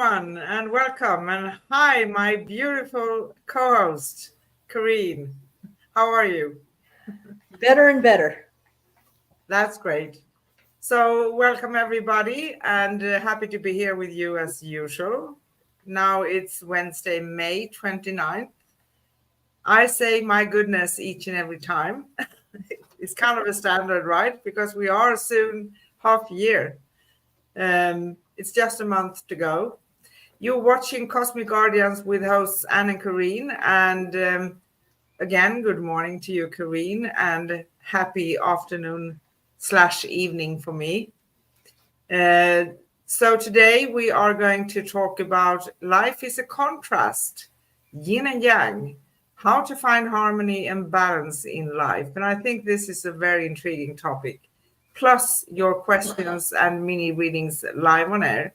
everyone, and welcome. And hi, my beautiful co-host, Care'n. How are you? Better and better. That's great. So, welcome everybody, and happy to be here with you as usual. Now it's Wednesday, May 29th. I say my goodness each and every time. It's kind of a standard, right? Because we are soon half year. It's just a month to go. You're watching Cosmic Guardians with hosts Anne and Care'n. And again, good morning to you, Care'n, and happy afternoon / evening for me. Uh, so today we are going to talk about life is a contrast, yin and yang, how to find harmony and balance in life. And I think this is a very intriguing topic. Plus your questions and mini readings live on air.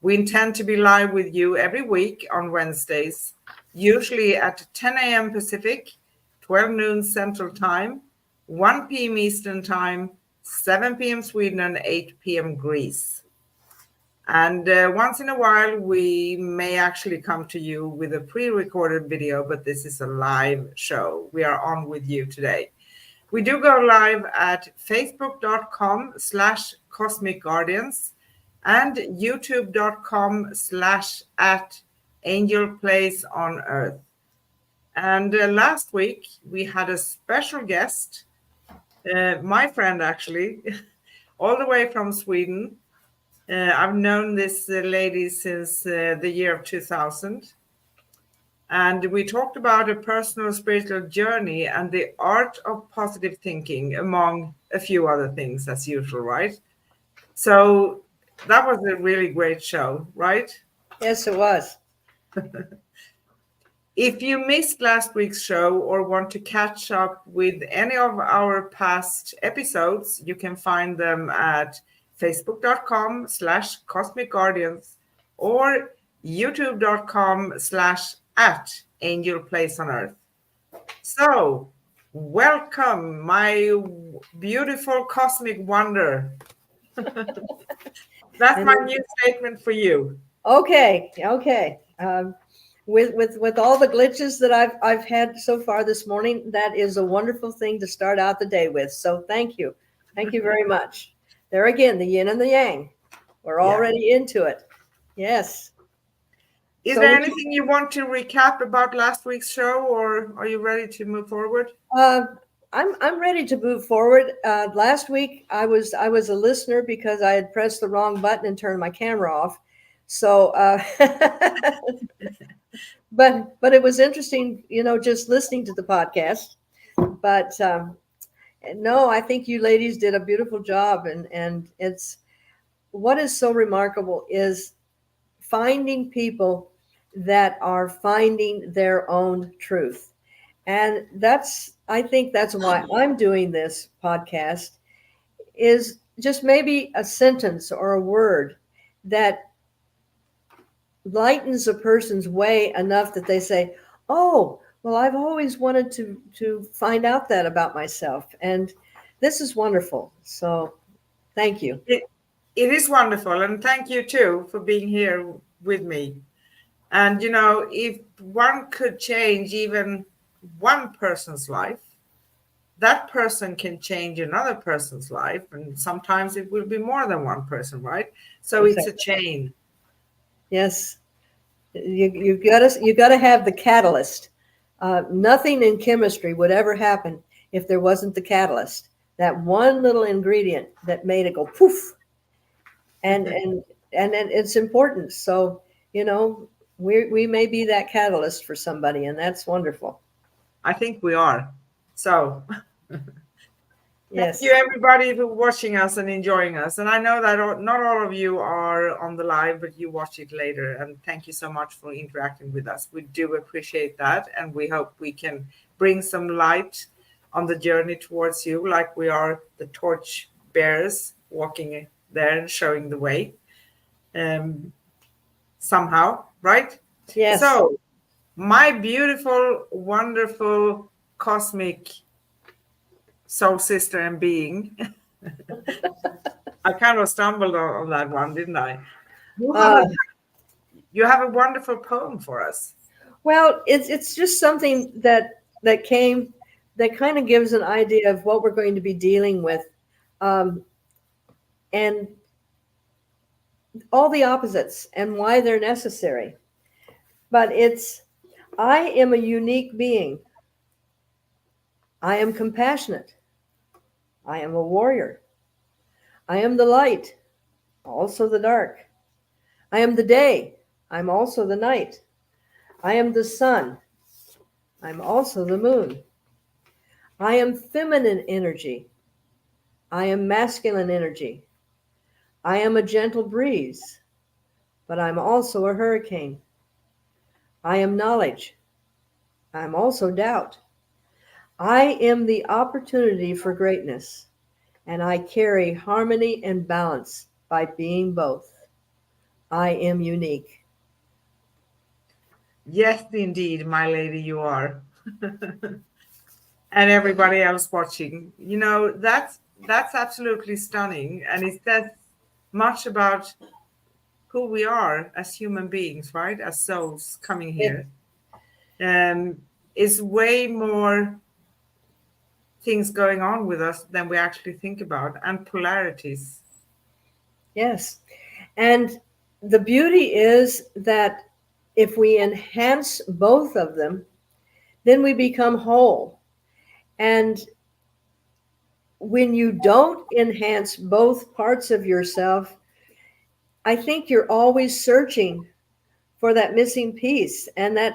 We intend to be live with you every week on Wednesdays, usually at 10 a.m. Pacific, 12 noon Central Time, 1 p.m. Eastern Time, 7 p.m. Sweden, and 8 p.m. Greece. And once in a while, we may actually come to you with a pre-recorded video, but this is a live show. We are on with you today. We do go live at facebook.com/Cosmic Guardians and youtube.com/@Angel Place on Earth. And last week we had a special guest, my friend actually, all the way from Sweden. I've known this lady since the year of 2000. And we talked about a personal spiritual journey and the art of positive thinking, among a few other things, as usual, right? So that was a really great show, right? Yes, it was. If you missed last week's show or want to catch up with any of our past episodes, you can find them at facebook.com/Cosmic Guardians or youtube.com/@Angel Place on Earth. So, welcome, my beautiful cosmic wonder. That's my new statement for you. Okay. With all the glitches that I've had so far this morning, that is a wonderful thing to start out the day with. So thank you very much. There again, the yin and the yang. We're already into it. Yes. Is there anything you want to recap about last week's show, or are you ready to move forward? I'm ready to move forward. Last week I was a listener because I had pressed the wrong button and turned my camera off. So, but it was interesting, just listening to the podcast. But no, I think you ladies did a beautiful job, and it's what is so remarkable is finding people that are finding their own truth. And I think that's why I'm doing this podcast, is just maybe a sentence or a word that lightens a person's way enough that they say, oh, well, I've always wanted to find out that about myself. And this is wonderful. So thank you. It is wonderful. And thank you too for being here with me. And, if one could change even one person's life, that person can change another person's life. And sometimes it will be more than one person, right? So It's a chain. Yes. You gotta have the catalyst. Nothing in chemistry would ever happen if there wasn't the catalyst. That one little ingredient that made it go poof. And it's important. So, we may be that catalyst for somebody, and that's wonderful. I think we are. So yes. Thank you everybody for watching us and enjoying us. And I know that not all of you are on the live, but you watch it later. And thank you so much for interacting with us. We do appreciate that. And we hope we can bring some light on the journey towards you, like we are the torch bearers walking there and showing the way. Somehow, right? Yes. So, my beautiful, wonderful, cosmic soul sister and being. I kind of stumbled on that one, didn't I? you have a wonderful poem for us. Well, it's just something that came that kind of gives an idea of what we're going to be dealing with, um, and all the opposites and why they're necessary. But it's I am a unique being. I am compassionate. I am a warrior. I am the light, also the dark. I am the day. I'm also the night. I am the sun. I'm also the moon. I am feminine energy. I am masculine energy. I am a gentle breeze, but I'm also a hurricane. I am knowledge. I'm also doubt. I am the opportunity for greatness, and I carry harmony and balance by being both. I am unique. Yes, indeed, my lady, you are. And everybody else watching. That's absolutely stunning. And it says much about who we are as human beings, right? As souls coming here. Um, is way more things going on with us than we actually think about, and polarities. Yes. And the beauty is that if we enhance both of them, then we become whole. And when you don't enhance both parts of yourself, I think you're always searching for that missing piece. And that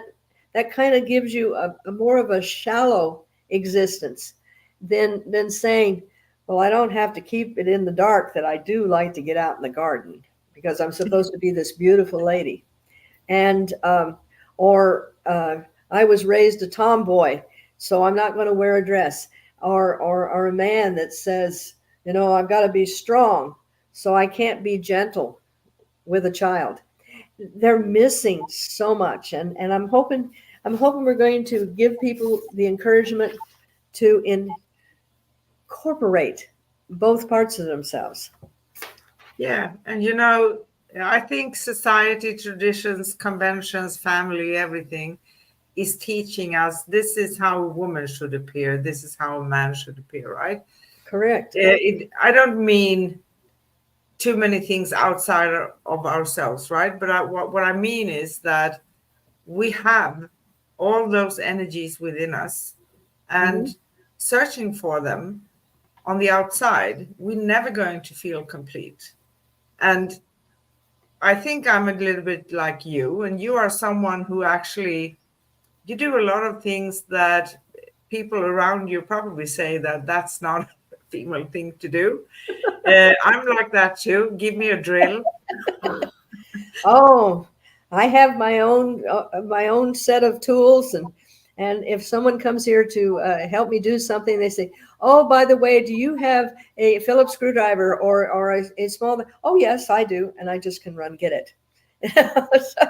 kind of gives you a more of a shallow existence than saying, well, I don't have to keep it in the dark that I do like to get out in the garden because I'm supposed to be this beautiful lady. And or I was raised a tomboy, so I'm not going to wear a dress. Or a man that says, I've got to be strong, so I can't be gentle with a child. They're missing so much, and I'm hoping we're going to give people the encouragement to incorporate both parts of themselves. Yeah, and I think society, traditions, conventions, family, everything is teaching us this is how a woman should appear, this is how a man should appear, right? Correct. I don't mean too many things outside of ourselves, right? But what I mean is that we have all those energies within us, and Mhm. searching for them on the outside, we're never going to feel complete. And I think I'm a little bit like you, and you are someone who actually you do a lot of things that people around you probably say that that's not a female thing to do. I'm like that too. Give me a drill. Oh, I have my own set of tools, and if someone comes here to help me do something, they say, "Oh, by the way, do you have a Phillips screwdriver or a small?" Oh, yes, I do, and I just can run get it. So,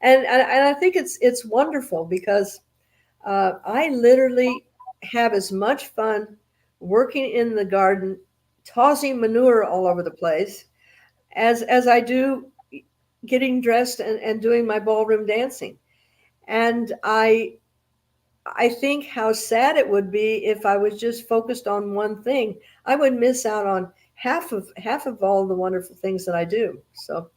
and, and I think it's wonderful because I literally have as much fun working in the garden, tossing manure all over the place, as I do getting dressed and doing my ballroom dancing. And I think how sad it would be if I was just focused on one thing. I would miss out on half of all the wonderful things that I do. So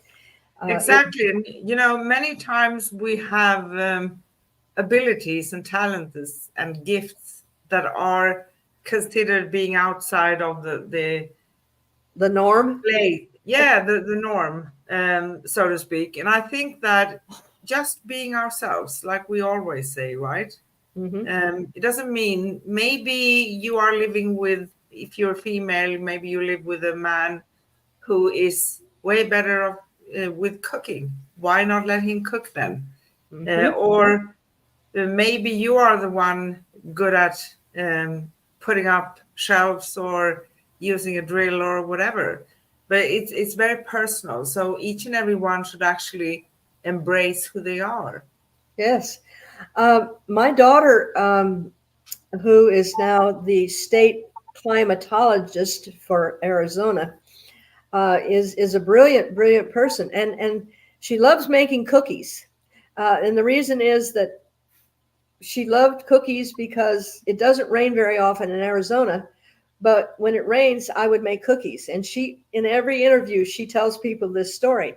Exactly. And, many times we have abilities and talents and gifts that are considered being outside of the norm. play. Yeah, the norm, so to speak. And I think that just being ourselves, like we always say, right? Hmm. It doesn't mean maybe you are living with, if you're female, maybe you live with a man who is way better with cooking. Why not let him cook then? Hmm. Or maybe you are the one good at putting up shelves or using a drill or whatever. But it's very personal. So each and every one should actually embrace who they are. Yes. My daughter, who is now the state climatologist for Arizona, is a brilliant person, and She loves making cookies. And the reason is that she loved cookies because it doesn't rain very often in Arizona. But when it rains, I would make cookies. And she, in every interview, she tells people this story.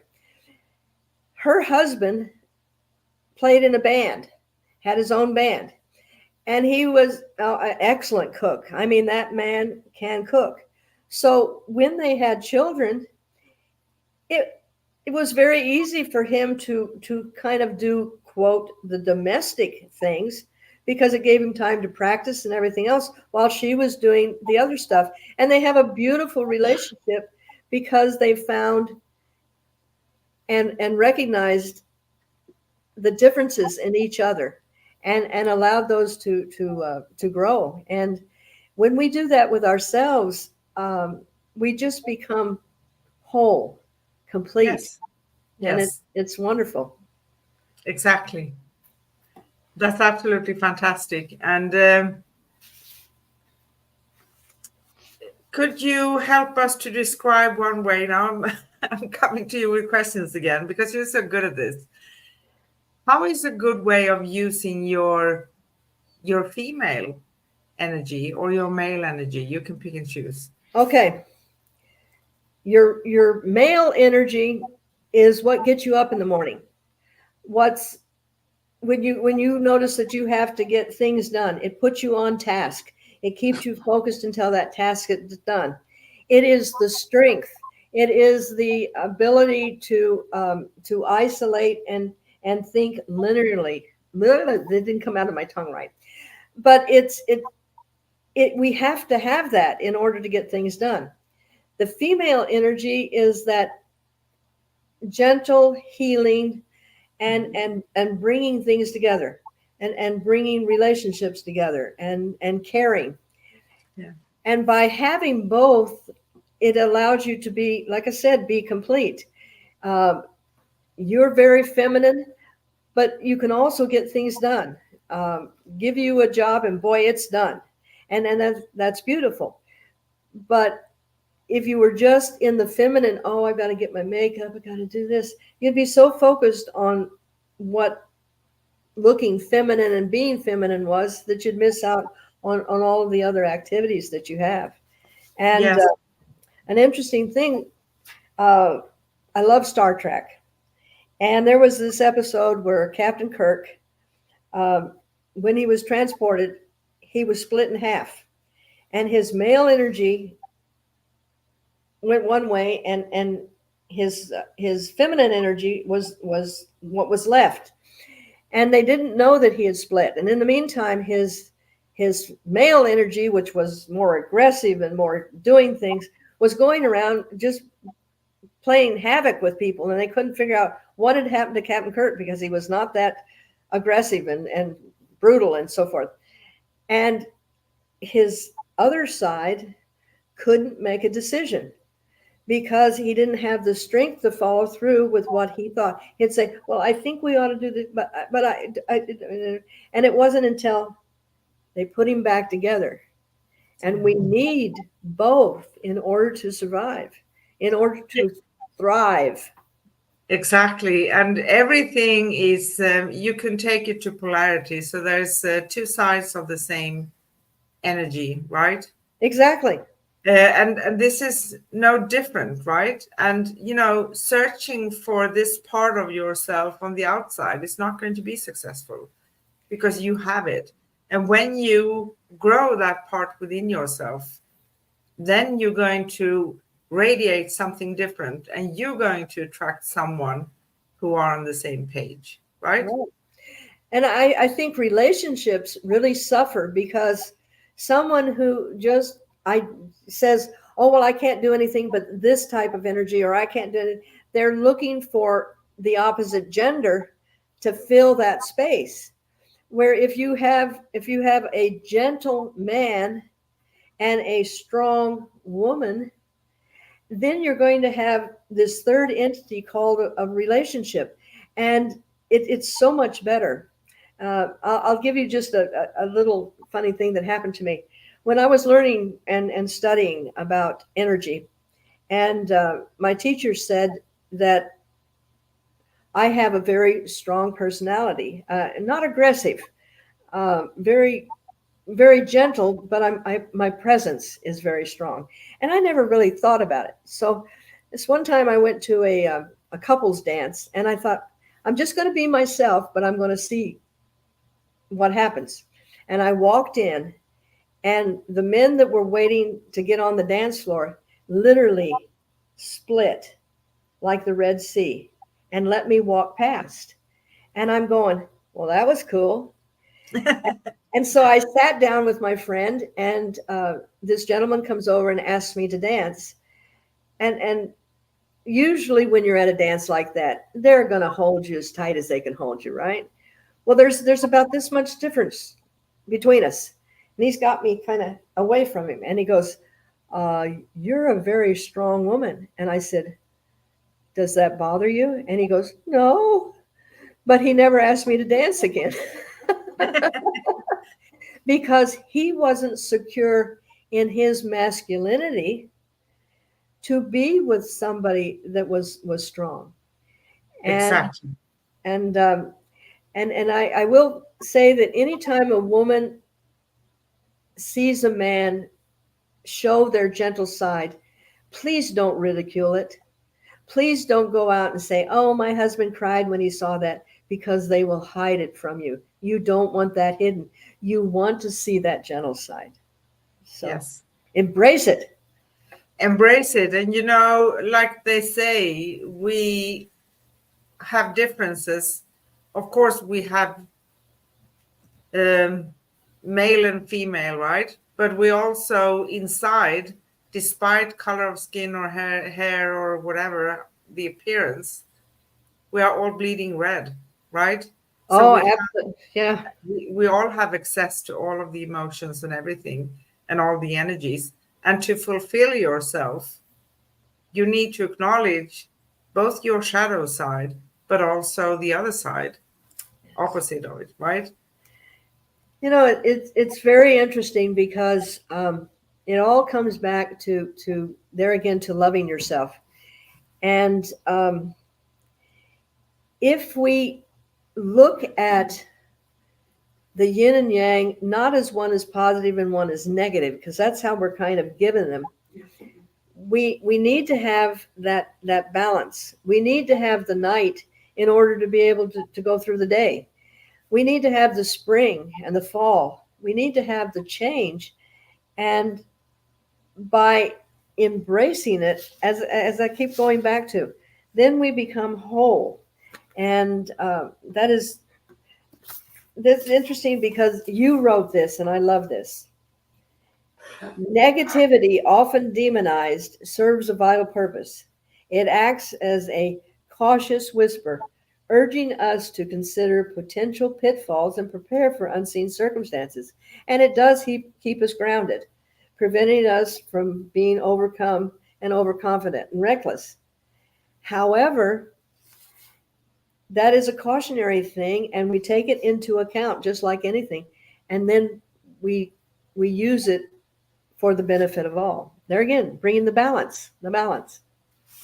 Her husband played in a band, had his own band, and he was an excellent cook. I mean, that man can cook. So when they had children, it it was very easy for him to kind of do, quote, the domestic things, because it gave him time to practice and everything else while she was doing the other stuff. And they have a beautiful relationship because they found and recognized the differences in each other, and allowed those to grow. And when we do that with ourselves, we just become whole, complete, Yes. and Yes. it's wonderful. Exactly. That's absolutely fantastic. And could you help us to describe one way? Now I'm coming to you with questions again because you're so good at this. How is a good way of using your female energy or your male energy? You can pick and choose. Okay, your male energy is what gets you up in the morning. What's when you notice that you have to get things done, it puts you on task. It keeps you focused until that task is done. It is the strength. It is the ability to isolate and think linearly. That didn't come out of my tongue right, but it we have to have that in order to get things done. The female energy is that gentle healing and bringing things together, and bringing relationships together, and caring. Yeah. And by having both, it allows you to be, like I said, be complete. uh, you're very feminine, but you can also get things done. Give you a job and boy, it's done. And that's beautiful. But if you were just in the feminine, oh, I've got to get my makeup, I got to do this, you'd be so focused on what looking feminine and being feminine was that you'd miss out on all of the other activities that you have. And Yes. an interesting thing, uh, I love Star Trek. And there was this episode where Captain Kirk, um, when he was transported, he was split in half. And his male energy went one way, and his feminine energy was what was left. And they didn't know that he had split. And in the meantime, his male energy, which was more aggressive and more doing things, was going around just playing havoc with people, and they couldn't figure out what had happened to Captain Kirk because he was not that aggressive and brutal and so forth. And his other side couldn't make a decision because he didn't have the strength to follow through with what he thought. He'd say, "Well, I think we ought to do this, but and it wasn't until they put him back together. And we need both in order to survive, in order to thrive." Exactly. And everything is, you can take it to polarity. So there's two sides of the same energy, right? Exactly. And this is no different, right? And searching for this part of yourself on the outside is not going to be successful because you have it. And when you grow that part within yourself, then you're going to radiate something different, and you're going to attract someone who are on the same page, right? Right. And I think relationships really suffer because someone who just I says, "Oh well, I can't do anything but this type of energy," or "I can't do it," they're looking for the opposite gender to fill that space. Where if you have a gentle man and a strong woman, then you're going to have this third entity called a relationship, and it's so much better. I'll give you just a little funny thing that happened to me when I was learning and studying about energy. And my teacher said that I have a very strong personality, not aggressive, very, very gentle, but my presence is very strong. And I never really thought about it. So this one time I went to a couples dance, and I thought, I'm just going to be myself, but I'm going to see what happens. And I walked in, and the men that were waiting to get on the dance floor literally split like the Red Sea and let me walk past. And I'm going, well, that was cool. And so I sat down with my friend, and this gentleman comes over and asks me to dance. And usually when you're at a dance like that, they're going to hold you as tight as they can hold you, right? Well, there's about this much difference between us. And he's got me kind of away from him. And he goes, you're a very strong woman. And I said, does that bother you? And he goes, no. But he never asked me to dance again. Because he wasn't secure in his masculinity to be with somebody that was strong. Exactly. And I will say that anytime a woman sees a man show their gentle side, please don't ridicule it. Please don't go out and say, oh, my husband cried when he saw that, because they will hide it from you. You don't want that hidden. You want to see that gentle side. So Yes. embrace it. Embrace it. And you know, like they say, we have differences. Of course, we have male and female, right? But we also inside, despite color of skin or hair or whatever the appearance, we are all bleeding red, right? So Oh, absolutely. Yeah. we all have access to all of the emotions and everything and all the energies. And to fulfill yourself, you need to acknowledge both your shadow side, but also the other side, opposite of it, right? You know, it's very interesting because it all comes back to there again, to loving yourself. And if we look at the yin and yang, not as one is positive and one is negative, because that's how we're kind of given them. We need to have that balance. We need to have the night in order to be able to go through the day. We need to have the spring and the fall. We need to have the change. And by embracing it, as I keep going back to, then we become whole. And that's interesting, because you wrote this, and I love this. Negativity, often demonized, serves a vital purpose. It acts as a cautious whisper, urging us to consider potential pitfalls and prepare for unseen circumstances. And it does keep us grounded, preventing us from being overcome and overconfident and reckless. However, that is a cautionary thing, and we take it into account just like anything. And then we use it for the benefit of all. There again, bringing the balance.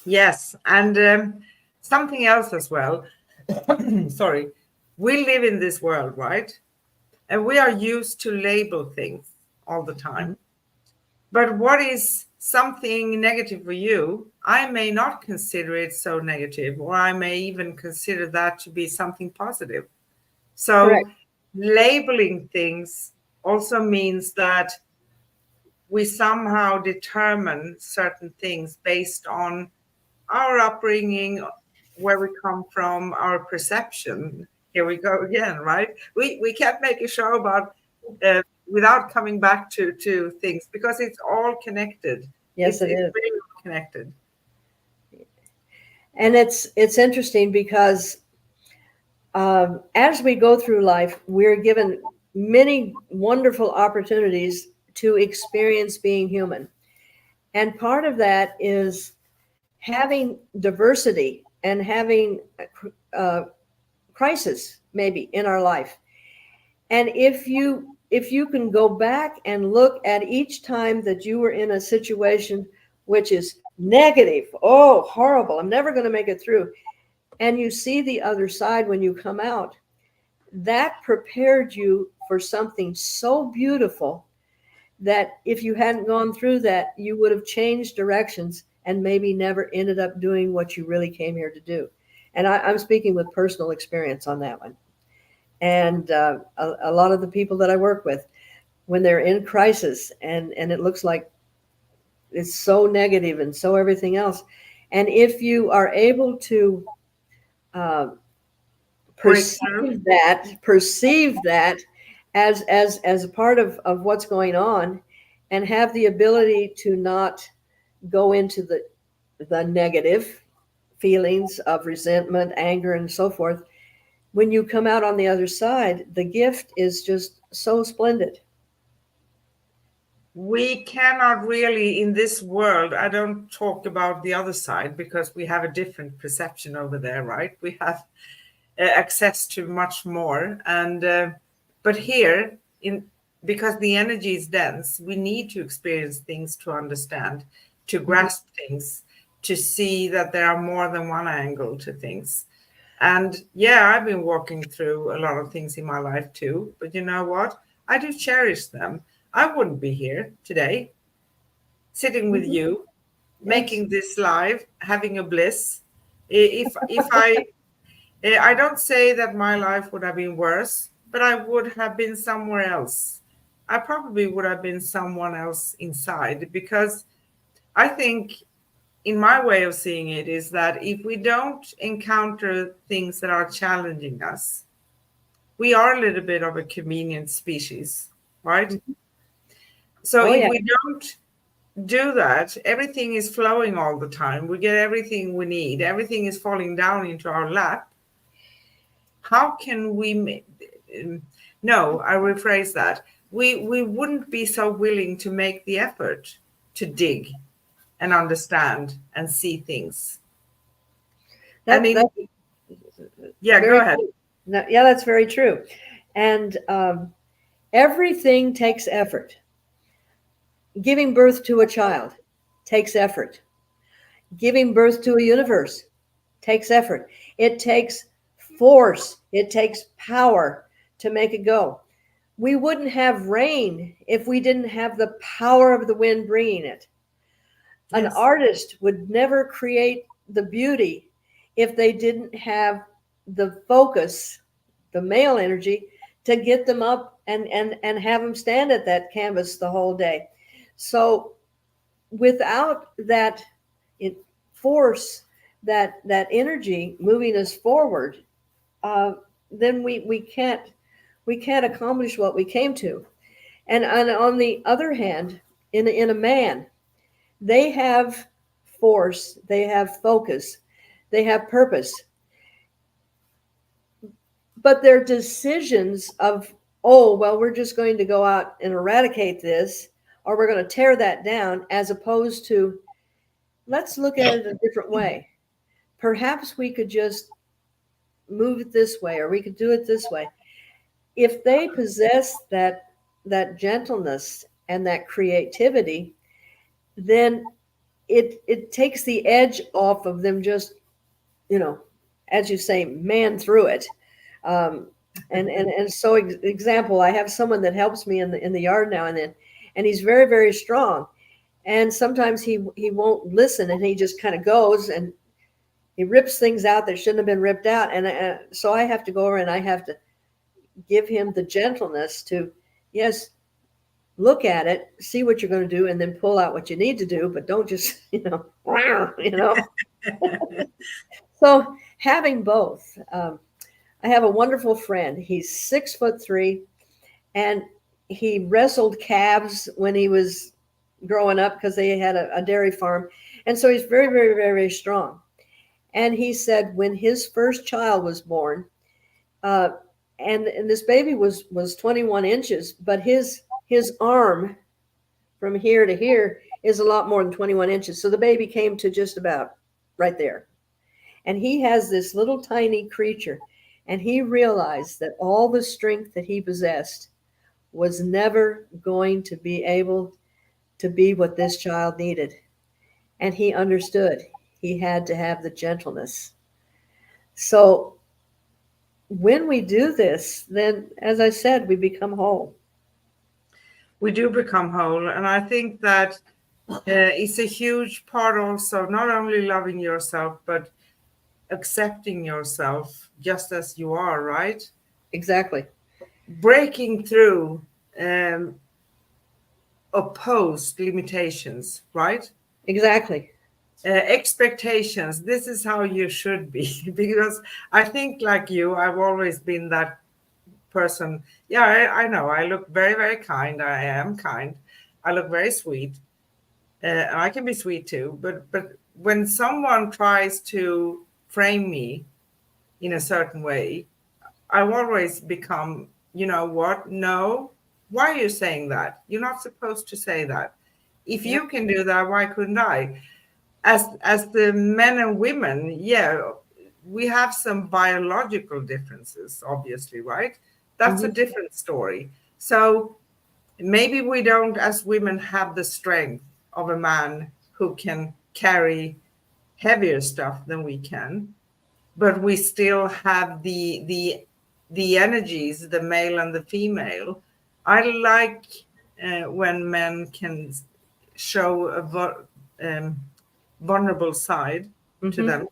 Yes. And something else as well. Sorry. We live in this world, right? And we are used to label things all the time. But what is something negative for you, I may not consider it so negative, or I may even consider that to be something positive. So Correct. labeling things also means that we somehow determine certain things based on our upbringing, where we come from, our perception. Here we go again, right? We can't make a show about without coming back to things, because it's all connected. Yes, it is. It's very connected. And it's interesting because as we go through life, we're given many wonderful opportunities to experience being human. And part of that is having diversity and having crisis maybe in our life. And if you can go back and look at each time that you were in a situation which is negative, oh, horrible, I'm never going to make it through, and you see the other side when you come out, that prepared you for something so beautiful that if you hadn't gone through that, you would have changed directions and maybe never ended up doing what you really came here to do. And I'm speaking with personal experience on that one. And a lot of the people that I work with, when they're in crisis and it looks like it's so negative and so everything else, and if you are able to uh, perceive that as a part of what's going on, and have the ability to not go into the negative feelings of resentment, anger, and so forth, when you come out on the other side, the gift is just so splendid. We cannot really, in this world, I don't talk about the other side because we have a different perception over there, right? We have access to much more. And but here, in because the energy is dense, we need to experience things to understand, to grasp things, to see that there are more than one angle to things. And yeah, I've been walking through a lot of things in my life too. But you know what? I do cherish them. I wouldn't be here today, sitting with Mhm. you, Yes. making this live, having a bliss. If I don't say that my life would have been worse, but I would have been somewhere else. I probably would have been someone else inside because I think, in my way of seeing it, is that if we don't encounter things that are challenging us, we are a little bit of a convenient species, right? Mhm. So Oh if yeah. we don't do that, everything is flowing all the time. We get everything we need, everything is falling down into our lap. How can we no, I rephrase that. We wouldn't be so willing to make the effort to dig and understand and see things. And That's yeah, go very ahead. true. No, yeah, that's very true. And everything takes effort. Giving birth to a child takes effort. Giving birth to a universe takes effort. It takes force. It takes power to make it go. We wouldn't have rain if we didn't have the power of the wind bringing it. An Yes. artist would never create the beauty if they didn't have the focus, the male energy, to get them up and have them stand at that canvas the whole day. So without that force, that energy moving us forward, uh, then we can't accomplish what we came to. And on the other hand, in a man, they have force, they have focus, they have purpose, but their decisions of, oh, well, we're just going to go out and eradicate this, or we're going to tear that down, as opposed to, let's look at it a different way. Perhaps we could just move it this way, or we could do it this way. If they possess that gentleness and that creativity, then it takes the edge off of them, just, you know, as you say, man through it. Um, and so example, I have someone that helps me in the yard now and then, and he's very, very strong. And sometimes he won't listen, and he just kind of goes and he rips things out that shouldn't have been ripped out. And so I have to go over and I have to give him the gentleness to, yes, look at it, see what you're going to do, and then pull out what you need to do, but don't just, you know. So having both, I have a wonderful friend. He's 6'3", and he wrestled calves when he was growing up because they had a dairy farm, and so he's very, very, very, very strong. And he said when his first child was born, uh, and this baby was 21 inches, but his arm from here to here is a lot more than 21 inches. So the baby came to just about right there. And he has this little tiny creature. And he realized that all the strength that he possessed was never going to be able to be what this child needed. And he understood he had to have the gentleness. So when we do this, then, as I said, we become whole. We do become whole. And I think that it's a huge part also, not only loving yourself, but accepting yourself just as you are, right? Exactly. Breaking through um, opposed limitations, right? Exactly. Expectations. This is how you should be. Because I think, like you, I've always been that person. Yeah, I know. I look very, very kind. I am kind. I look very sweet. And I can be sweet too. But when someone tries to frame me in a certain way, I've always become, you know what? No. Why are you saying that? You're not supposed to say that. If Yep. you can do that, why couldn't I? As the men and women, yeah, we have some biological differences, obviously, right? That's a Hmm. different story. So maybe we don't, as women, have the strength of a man who can carry heavier stuff than we can, but we still have the energies, the male and the female. I like when men can show a vulnerable side to Hmm. them,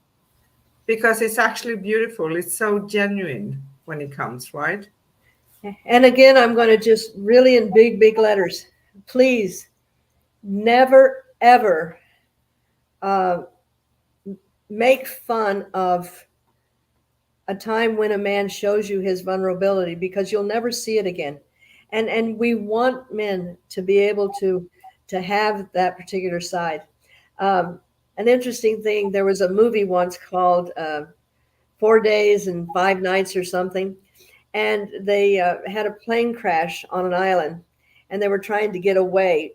because it's actually beautiful. It's so genuine when it comes, right? And again, I'm going to just really in big, big letters, please never, ever uh, make fun of a time when a man shows you his vulnerability, because you'll never see it again. And we want men to be able to have that particular side. Um, an interesting thing, there was a movie once called 4 Days and 5 Nights or something, and they had a plane crash on an island, and they were trying to get away,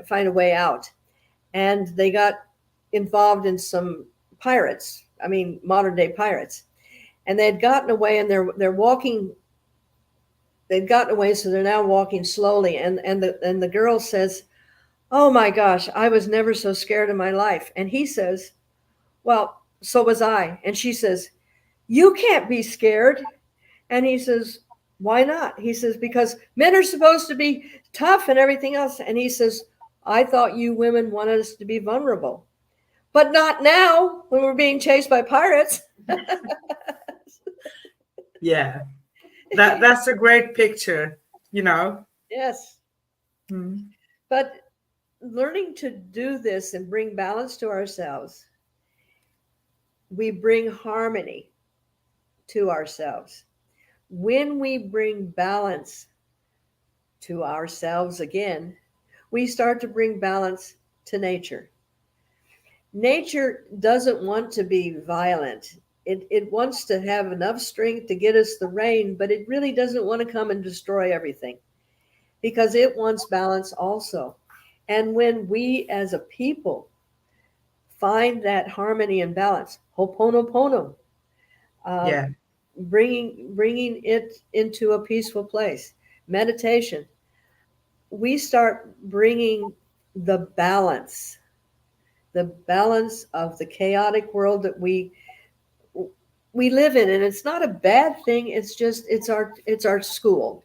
find a way out, and they got involved in some pirates. I mean, modern day pirates, and they had gotten away, and they're walking. They'd gotten away, so they're now walking slowly. And the girl says, "Oh my gosh, I was never so scared in my life." And he says, "Well, so was I." And she says, "You can't be scared." And he says, "Why not?" He says, "Because men are supposed to be tough and everything else." And he says, "I thought you women wanted us to be vulnerable, but not now when we're being chased by pirates." Yeah, that's a great picture, you know. Yes. Mm. But learning to do this and bring balance to ourselves, we bring harmony to ourselves. When we bring balance to ourselves again, we start to bring balance to nature. Nature doesn't want to be violent. It wants to have enough strength to get us the rain, but it really doesn't want to come and destroy everything, because it wants balance also. And when we as a people find that harmony and balance, ho'oponopono, uh, Yeah, bringing it into a peaceful place, meditation, we start bringing the balance of the chaotic world that we live in. And it's not a bad thing. It's just it's our school.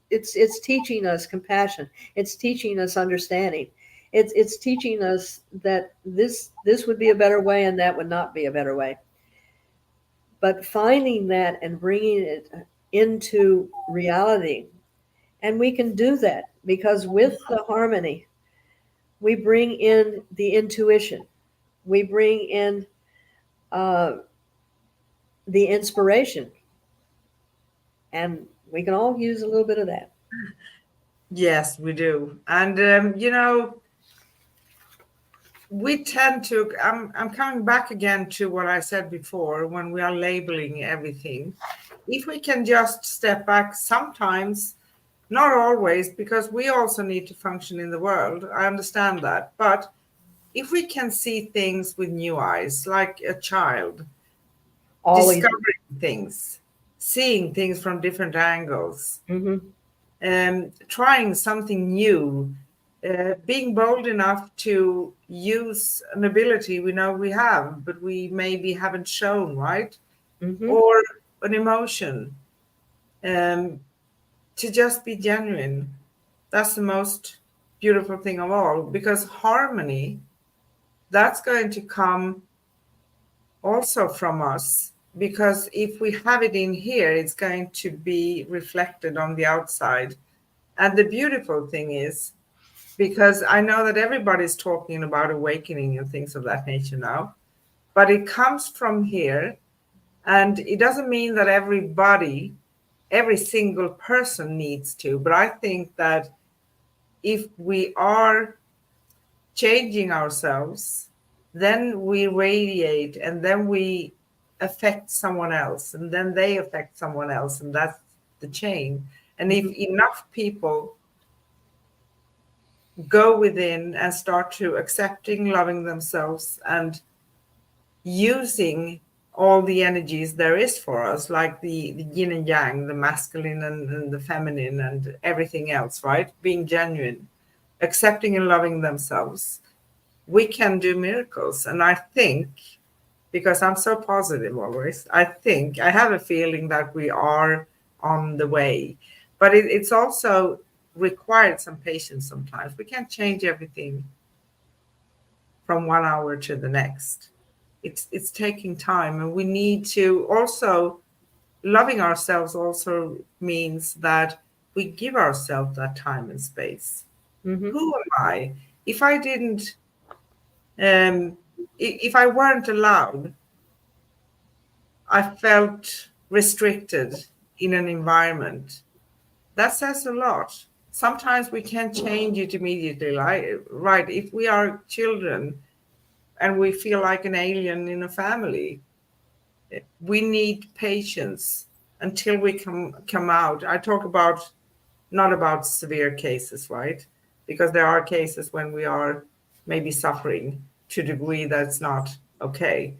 It's teaching us compassion. It's teaching us understanding. It's teaching us that this would be a better way and that would not be a better way. But finding that and bringing it into reality, and we can do that because with the harmony we bring in the intuition, we bring in uh, the inspiration, and we can all use a little bit of that. yes, we do. And we tend to, I'm coming back again to what I said before, when we are labeling everything. If we can just step back sometimes, not always, because we also need to function in the world. I understand that. But if we can see things with new eyes, like a child Always. discovering things, seeing things from different angles, Hmm. trying something new, being bold enough to use an ability we know we have, but we maybe haven't shown, right? Mm-hmm. or an emotion, um, to just be genuine. That's the most beautiful thing of all, because harmony, that's going to come also from us. Because if we have it in here, it's going to be reflected on the outside. And the beautiful thing is, because I know that everybody's talking about awakening and things of that nature now, but it comes from here. And it doesn't mean that everybody, every single person needs to, but I think that if we are changing ourselves, then we radiate and then we affect someone else and then they affect someone else. And that's the chain. And if Mm-hmm. enough people go within and start to accepting, loving themselves, and using all the energies there is for us, like the yin and yang, the masculine and the feminine, and everything else, right? Being genuine, accepting and loving themselves, we can do miracles. And I think, because I'm so positive always, I think I have a feeling that we are on the way. But it's also required some patience sometimes. We can't change everything from 1 hour to the next. It's taking time, and we need to also, loving ourselves also means that we give ourselves that time and space. Mm-hmm. Who am I? If I didn't, if I weren't allowed, I felt restricted in an environment. That says a lot. Sometimes we can't change it immediately, right? If we are children and we feel like an alien in a family, we need patience until we come out. I talk about, not about severe cases, right? Because there are cases when we are maybe suffering to a degree that's not okay.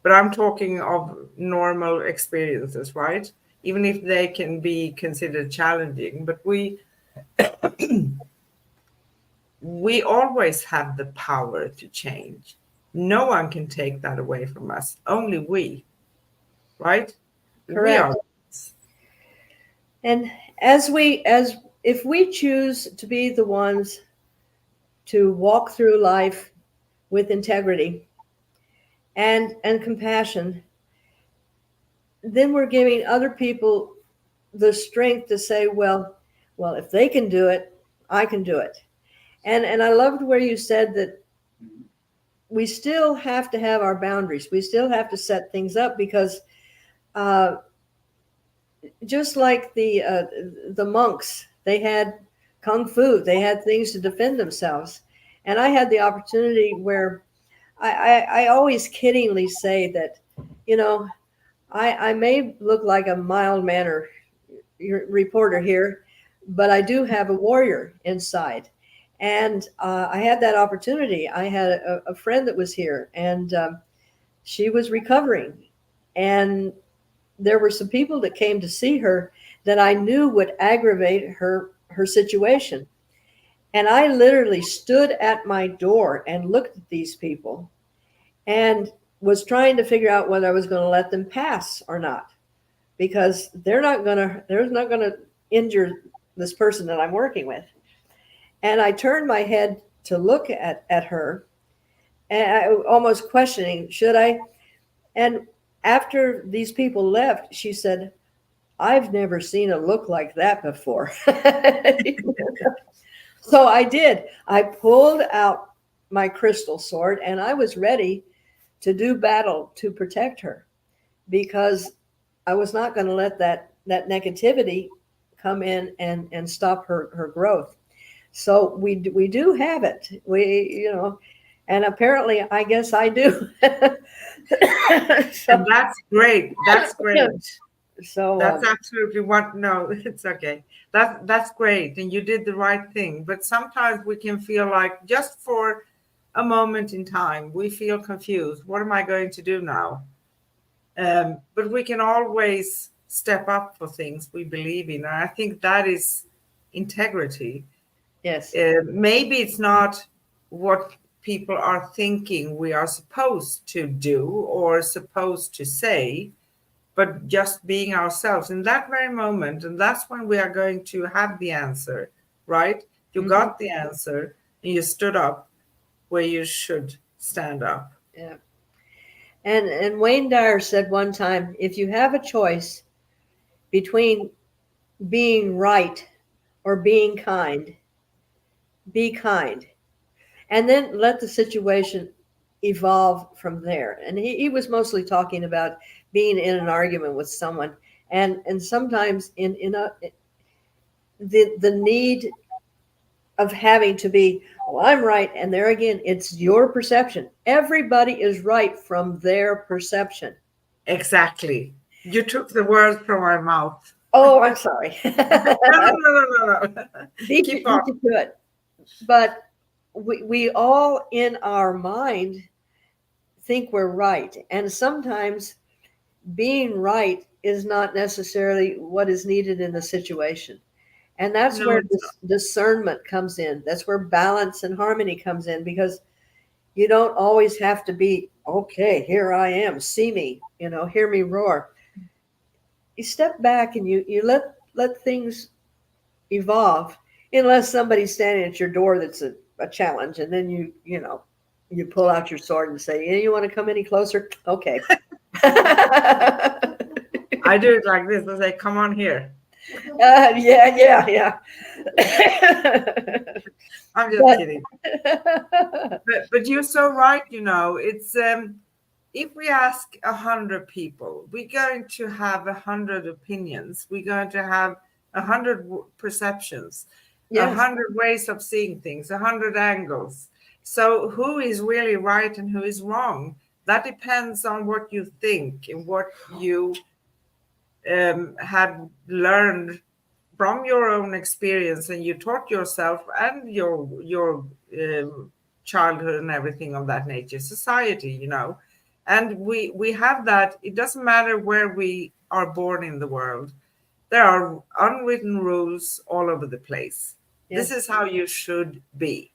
But I'm talking of normal experiences, right? Even if they can be considered challenging, but we always have the power to change. No one can take that away from us. Only we, right? We Correct. are. And as if we choose to be the ones to walk through life with integrity and compassion, then we're giving other people the strength to say, well, if they can do it, I can do it. And I loved where you said that we still have to have our boundaries. We still have to set things up because uh, just like the monks, they had kung fu, they had things to defend themselves. And I had the opportunity where I always kiddingly say that, you know, I may look like a mild mannered reporter here, but I do have a warrior inside. And I had that opportunity. I had a friend that was here, and she was recovering. And there were some people that came to see her that I knew would aggravate her situation. And I literally stood at my door and looked at these people and was trying to figure out whether I was going to let them pass or not, because they're not going to injure this person that I'm working with. And I turned my head to look at her, and I almost questioning, should I? And after these people left, she said, I've never seen a look like that before. So I did. I pulled out my crystal sword and I was ready to do battle to protect her, because I was not going to let that negativity come in and stop her growth. So we do have it. And apparently I guess I do. And So that's great. That's great. so That's absolutely what, no, it's okay. That's great. And you did the right thing. But sometimes we can feel like, just for a moment in time, we feel confused. What am I going to do now? But we can always step up for things we believe in. And I think that is integrity. yes. Maybe it's not what people are thinking we are supposed to do or supposed to say, but just being ourselves in that very moment. And that's when we are going to have the answer, right? You Mhm. got the answer and you stood up where you should stand up. Yeah. And Wayne Dyer said one time, if you have a choice between being right or being kind, be kind. And then let the situation evolve from there. And he was mostly talking about being in an argument with someone. And sometimes in a the need of having to be, well, I'm right. And there again, it's your perception. Everybody is right from their perception. Exactly. You took the words from my mouth. Oh, I'm sorry. No, no, no, no, no, no. Keep on. Beat you to it. But we all in our mind think we're right. And sometimes being right is not necessarily what is needed in the situation. And that's No, where it's this discernment comes in. That's where balance and harmony comes in, because you don't always have to be, okay, here I am, see me, hear me roar. You step back and you let things evolve, unless somebody's standing at your door that's a challenge, and then you pull out your sword and say, you want to come any closer? Okay. I do it like this. I say, come on here. Yeah. I'm just But kidding. But you're so right. It's if we ask 100 people, we're going to have 100 opinions. We're going to have 100 perceptions, yes, 100 ways of seeing things, 100 angles. So who is really right and who is wrong? That depends on what you think and what you had learned from your own experience, and you taught yourself and your childhood and everything of that nature, society. And we have that. It doesn't matter where we are born in the world. There are unwritten rules all over the place. This yes. is how you should be.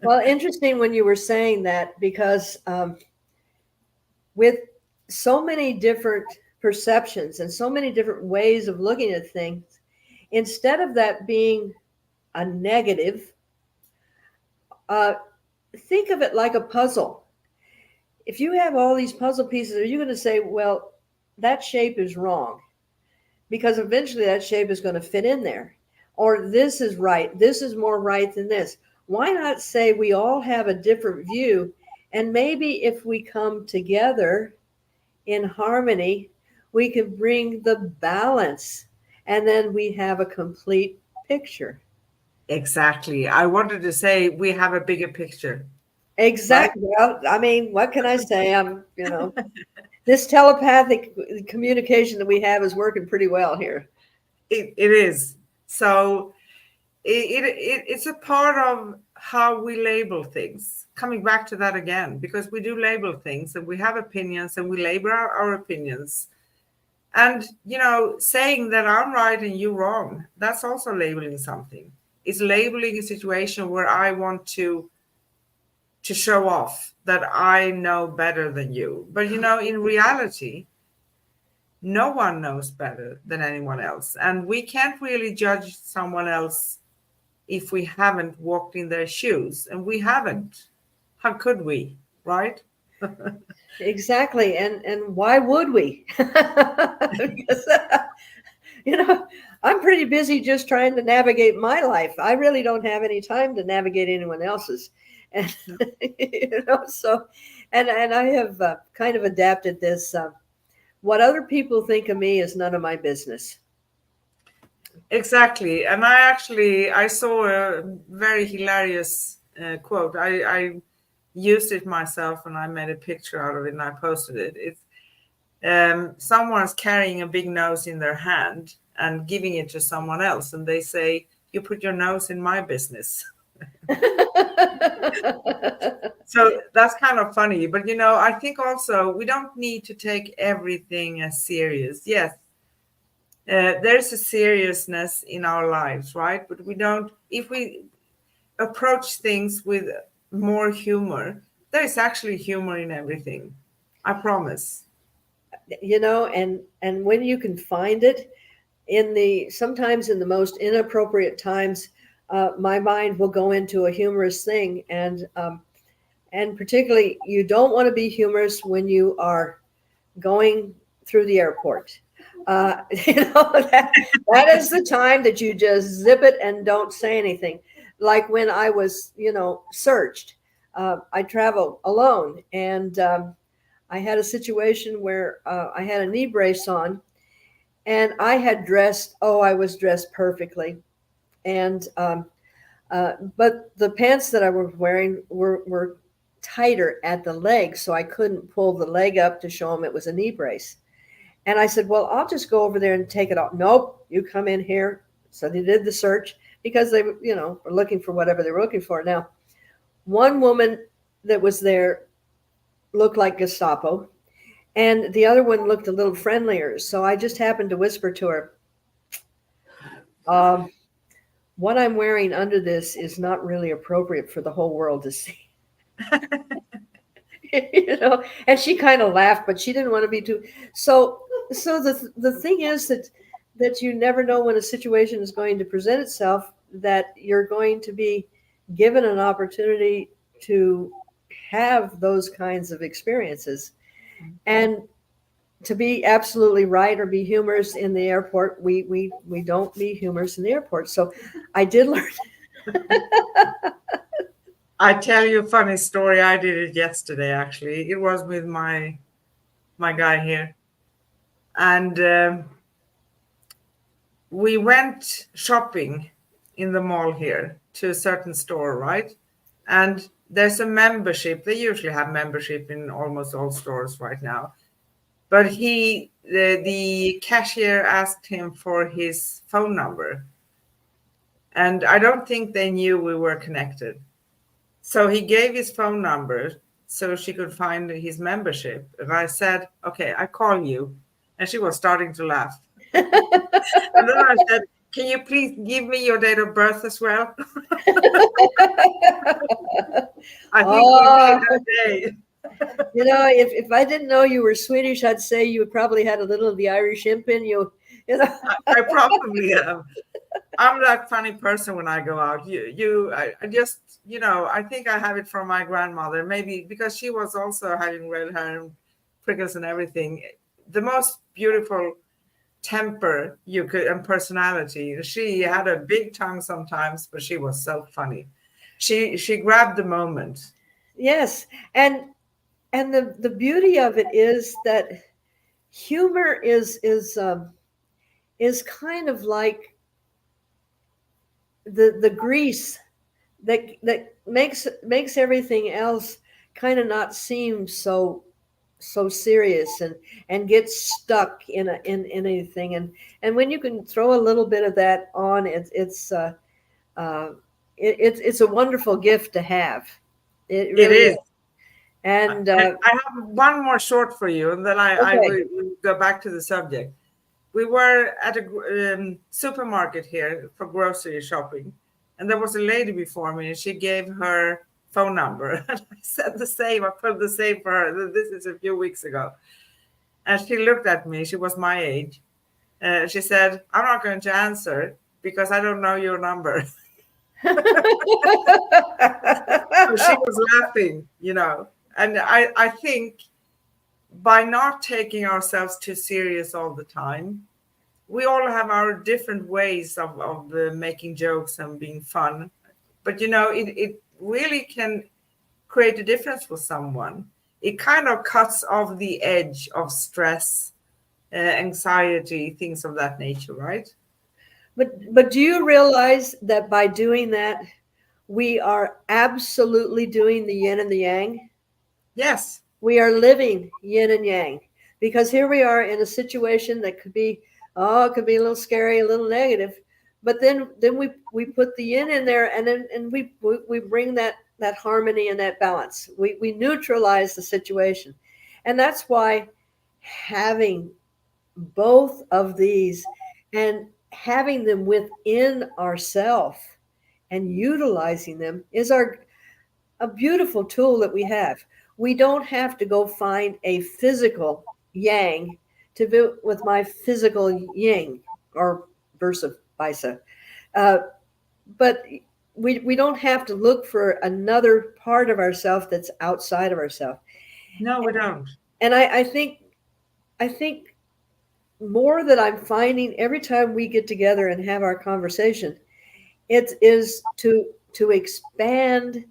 Well, interesting when you were saying that, because with so many different perceptions and so many different ways of looking at things, instead of that being a negative, uh, think of it like a puzzle. If you have all these puzzle pieces, are you going to say, well, that shape is wrong? Because eventually that shape is going to fit in there. Or this is right. This is more right than this. Why not say we all have a different view? And maybe if we come together in harmony, we can bring the balance, and then we have a complete picture. Exactly. I wanted to say we have a bigger picture, right? Exactly. Well, I mean, what can I say? This telepathic communication that we have is working pretty well here. It is. So it's a part of how we label things. Coming back to that again, because we do label things and we have opinions and we label our opinions. And, saying that I'm right and you're wrong, that's also labeling something. It's labeling a situation where I want to show off that I know better than you. But, in reality, no one knows better than anyone else. And we can't really judge someone else if we haven't walked in their shoes, and we haven't. How could we, right? Exactly. And why would we? Because, you know, I'm pretty busy just trying to navigate my life. I really don't have any time to navigate anyone else's. And, so, and I have kind of adapted this. What other people think of me is none of my business. Exactly. And I saw a very hilarious quote. I used it myself and I made a picture out of it and I posted it. It's someone's carrying a big nose in their hand and giving it to someone else, and they say, "You put your nose in my business." So that's kind of funny. But I think also we don't need to take everything as serious. Yes, there's a seriousness in our lives, right? But we don't, if we approach things with more humor. There is actually humor in everything. I promise. And when you can find it sometimes in the most inappropriate times, my mind will go into a humorous thing, and particularly you don't want to be humorous when you are going through the airport. That is the time that you just zip it and don't say anything. Like when I was, searched, I travel alone, and I had a situation where I had a knee brace on, and I was dressed perfectly. And but the pants that I was wearing were tighter at the leg, so I couldn't pull the leg up to show them it was a knee brace. And I said, well, I'll just go over there and take it off. Nope, you come in here. So they did the search because they, were looking for whatever they were looking for. Now, one woman that was there looked like Gestapo, and the other one looked a little friendlier. So I just happened to whisper to her, um, what I'm wearing under this is not really appropriate for the whole world to see. And she kind of laughed, but she didn't want to be too. So the thing is that you never know when a situation is going to present itself, that you're going to be given an opportunity to have those kinds of experiences. And to be absolutely right or be humorous in the airport, we don't be humorous in the airport. So I did learn. I tell you a funny story. I did it yesterday, actually. It was with my guy here. And we went shopping in the mall here to a certain store, right? And there's a membership. They usually have membership in almost all stores right now. But the cashier asked him for his phone number. And I don't think they knew we were connected. So he gave his phone number so she could find his membership. And I said, okay, I call you. And she was starting to laugh. And then I said, can you please give me your date of birth as well? I think we made that day. If I didn't know you were Swedish, I'd say you probably had a little of the Irish imp in you. I probably am. I'm that funny person when I go out. I just, I think I have it from my grandmother, maybe because she was also having red hair and prickles and everything. The most beautiful temper you could and personality. She had a big tongue sometimes, but she was so funny. She grabbed the moment. Yes, and the beauty of it is that humor is kind of like the grease that makes everything else kind of not seem so serious, and get stuck in anything. And when you can throw a little bit of that on, uh, it's a wonderful gift to have. It It really is. is. And I have one more short for you, and then I okay. will go back to the subject. We were at a supermarket here for grocery shopping, and there was a lady before me, and she gave her phone number. And I said the same. I put the same for her. This is a few weeks ago. And she looked at me. She was my age. She said, I'm not going to answer because I don't know your number. So she was laughing. And I think by not taking ourselves too serious all the time, we all have our different ways of making jokes and being fun. But it really can create a difference for someone. It kind of cuts off the edge of stress, anxiety, things of that nature, right? But do you realize that by doing that, we are absolutely doing the yin and the yang? Yes. We are living yin and yang, because here we are in a situation that it could be a little scary, a little negative, but then we put the yin in there, and we bring that harmony and that balance. We neutralize the situation, and that's why having both of these and having them within ourself and utilizing them a beautiful tool that we have. We don't have to go find a physical yang to be with my physical yin, or versa versa. Uh, but we don't have to look for another part of ourselves that's outside of ourselves. No, we don't. And I think more that I'm finding every time we get together and have our conversation, it is to expand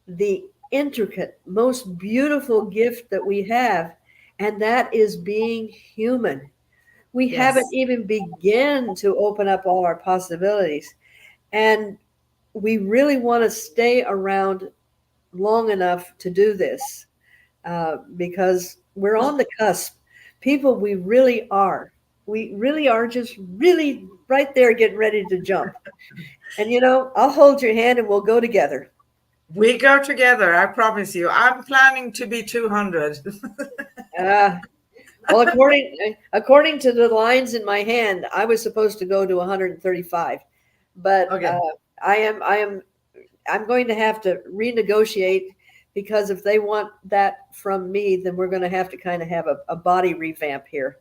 the intricate, most beautiful gift that we have, and that is being human. We haven't Yes. even begun to open up all our possibilities, and we really want to stay around long enough to do this, because we're on the cusp. People, we really are. We really are just really right there getting ready to jump. And I'll hold your hand and we'll go together. We go together, I promise you. I'm planning to be 200. Uh, well, according to the lines in my hand, I was supposed to go to 135, but Okay. I'm going to have to renegotiate, because if they want that from me, then we're going to have to kind of have a body revamp here.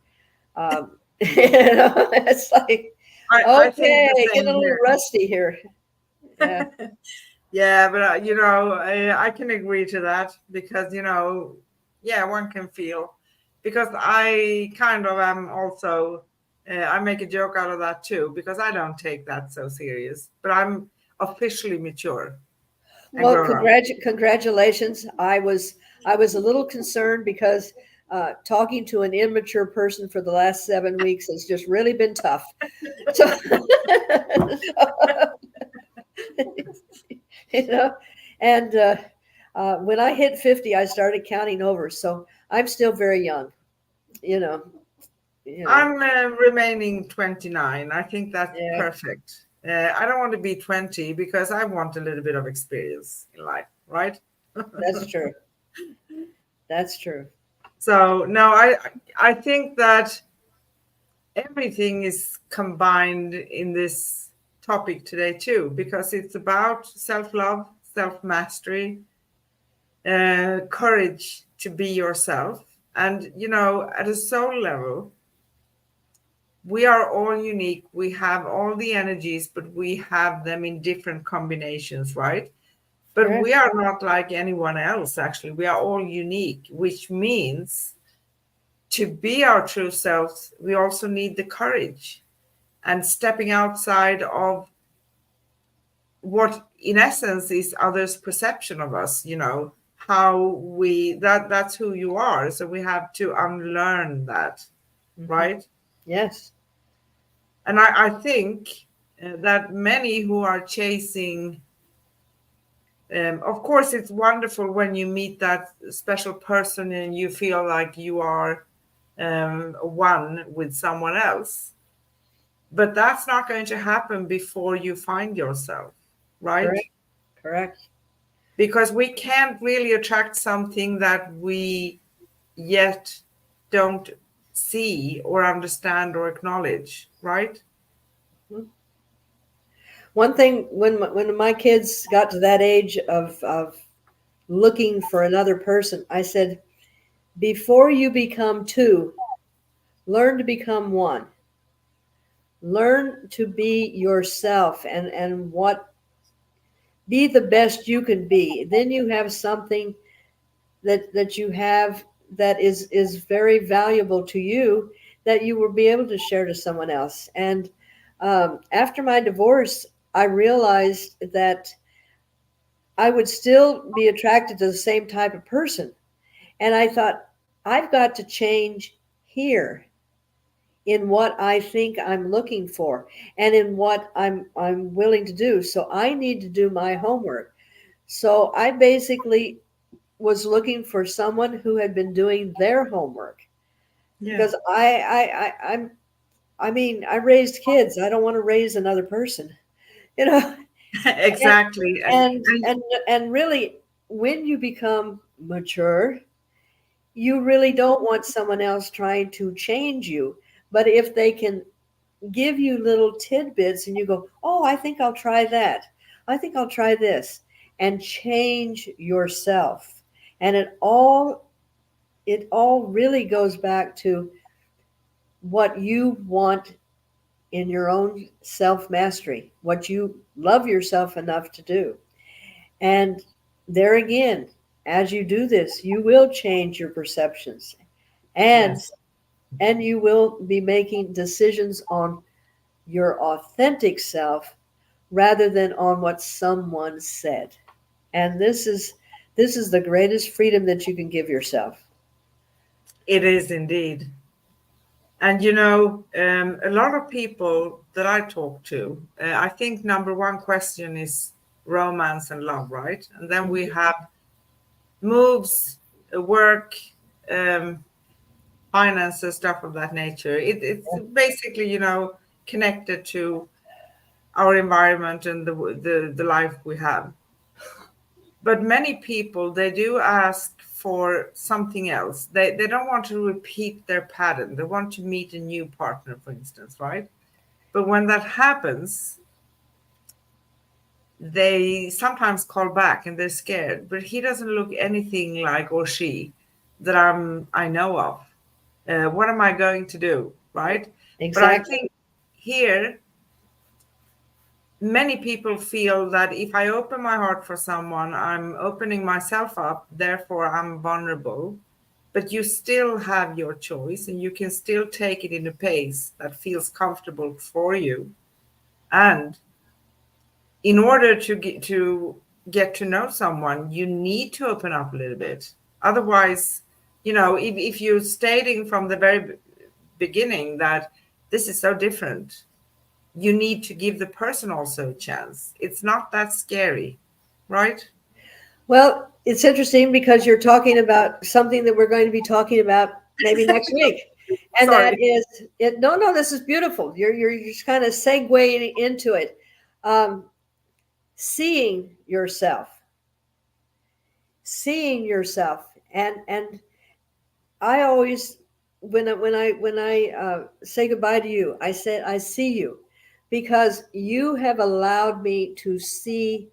It's like, I think okay, the getting same a little here. rusty here. Yeah, Yeah, but I can agree to that because yeah, one can feel because I kind of am also. I make a joke out of that too because I don't take that so serious, but I'm officially mature and well, grown up. congratulations. I was a little concerned because talking to an immature person for the last 7 weeks has just really been tough. So, you know, and when I hit 50, I started counting over. So I'm still very young. You know, you know. I'm remaining 29. I think that's Yeah, perfect. I don't want to be 20 because I want a little bit of experience in life, right? that's true. That's true. So no, I think that everything is combined in this topic today too, because it's about self-love, self-mastery, courage to be yourself. And at a soul level, we are all unique. We have all the energies, but we have them in different combinations, right? But we Correct. are not like anyone else, actually. We are all unique, which means to be our true selves, we also need the courage and stepping outside of what in essence is others' perception of us, how that's who you are. So we have to unlearn that, Hmm. right? Yes. And I think that many who are chasing, of course, it's wonderful when you meet that special person and you feel like you are one with someone else. But that's not going to happen before you find yourself, right? Correct. Correct. Because we can't really attract something that we yet don't see or understand or acknowledge, right? Mhm. One thing, when my kids got to that age of looking for another person, I said, before you become two, learn to become one. Learn to be yourself, and what be the best you can be. Then you have something that you have that is very valuable to you, that you will be able to share to someone else. And after my divorce, I realized that I would still be attracted to the same type of person. And I thought, I've got to change here in what I think I'm looking for and in what I'm willing to do. So I need to do my homework. So I basically was looking for someone who had been doing their homework, Yeah. because I mean, I raised kids. I don't want to raise another person, you know. Exactly. And really, when you become mature, you really don't want someone else trying to change you. But if they can give you little tidbits and you go, oh, I think I'll try that. I think I'll try this. and change yourself. And it all really goes back to what you want in your own self mastery, what you love yourself enough to do. And there again, as you do this, you will change your perceptions, and Yes. and you will be making decisions on your authentic self rather than on what someone said. And this is the greatest freedom that you can give yourself. It is indeed. And a lot of people that I talk to, I think number one question is romance and love, right? And then we have moves, work, um, finances, stuff of that nature. It's basically, connected to our environment and the life we have. But many people, they do ask for something else. They don't want to repeat their pattern. They want to meet a new partner, for instance, right? But when that happens, they sometimes call back and they're scared. But he doesn't look anything like, or she, that I know of. What am I going to do, right? But I Exactly. think here many people feel that if I open my heart for someone, I'm opening myself up, therefore I'm vulnerable. But you still have your choice and you can still take it in a pace that feels comfortable for you. And in order to get to know someone, you need to open up a little bit. Otherwise, if you're stating from the very beginning that this is so different, you need to give the person also a chance. It's not that scary, right? Well, it's interesting because you're talking about something that we're going to be talking about maybe next week. And that Sorry. is it. No, no, this is beautiful. You're just kind of segueing into it. Um, seeing yourself, seeing yourself. And I always, when I say goodbye to you, I said, I see you, because you have allowed me to see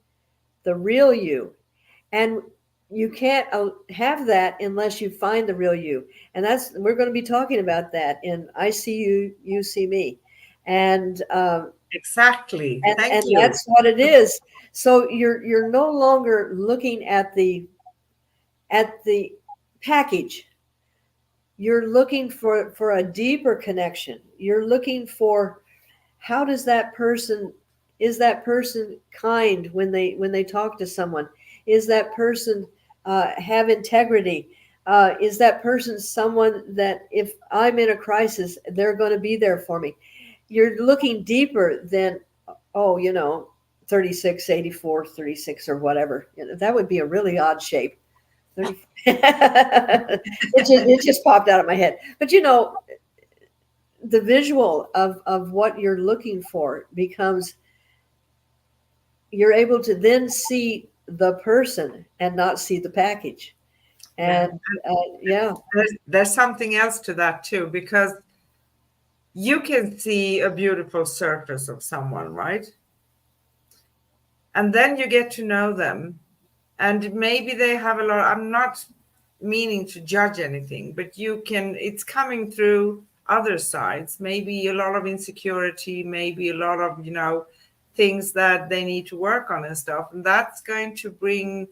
the real you. And you can't have that unless you find the real you. And we're going to be talking about that in I See You, You See Me. And Exactly. and Thank you. that's what it is. So you're no longer looking at the package. You're looking for a deeper connection. You're looking for, how does that person, is that person kind when they talk to someone? Is that person have integrity? Is that person someone that if I'm in a crisis, they're going to be there for me? You're looking deeper than, oh, 36, 84, 36, or whatever. That would be a really odd shape. 30. It just popped out of my head. But the visual of what you're looking for becomes, you're able to then see the person and not see the package. Yeah. And yeah, There's something else to that too, because you can see a beautiful surface of someone, right? And then you get to know them. And maybe they have a lot. I'm not meaning to judge anything, but it's coming through other sides, maybe a lot of insecurity, maybe a lot of, things that they need to work on and stuff. And that's going to bring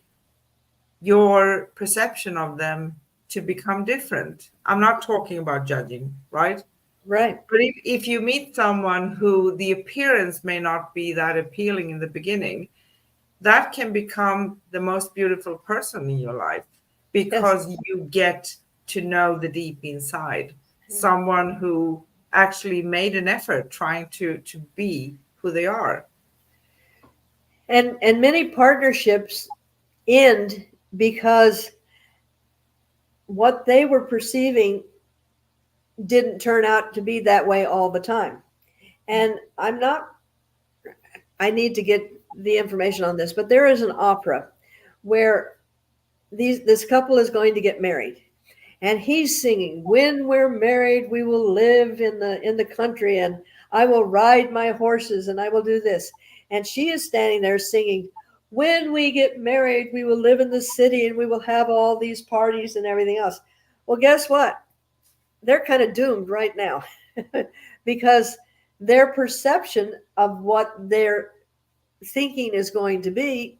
your perception of them to become different. I'm not talking about judging, right? right. But if you meet someone who the appearance may not be that appealing in the beginning, that can become the most beautiful person in your life Yes. because you get to know the deep inside. Someone who actually made an effort trying to be who they are. And many partnerships end because what they were perceiving didn't turn out to be that way all the time. And I need to get the information on this, but there is an opera where this couple is going to get married, and he's singing, when we're married we will live in the country, and I will ride my horses, and I will do this. And she is standing there singing, when we get married, we will live in the city and we will have all these parties and everything else. Well, guess what? They're kind of doomed right now because their perception of what their thinking is going to be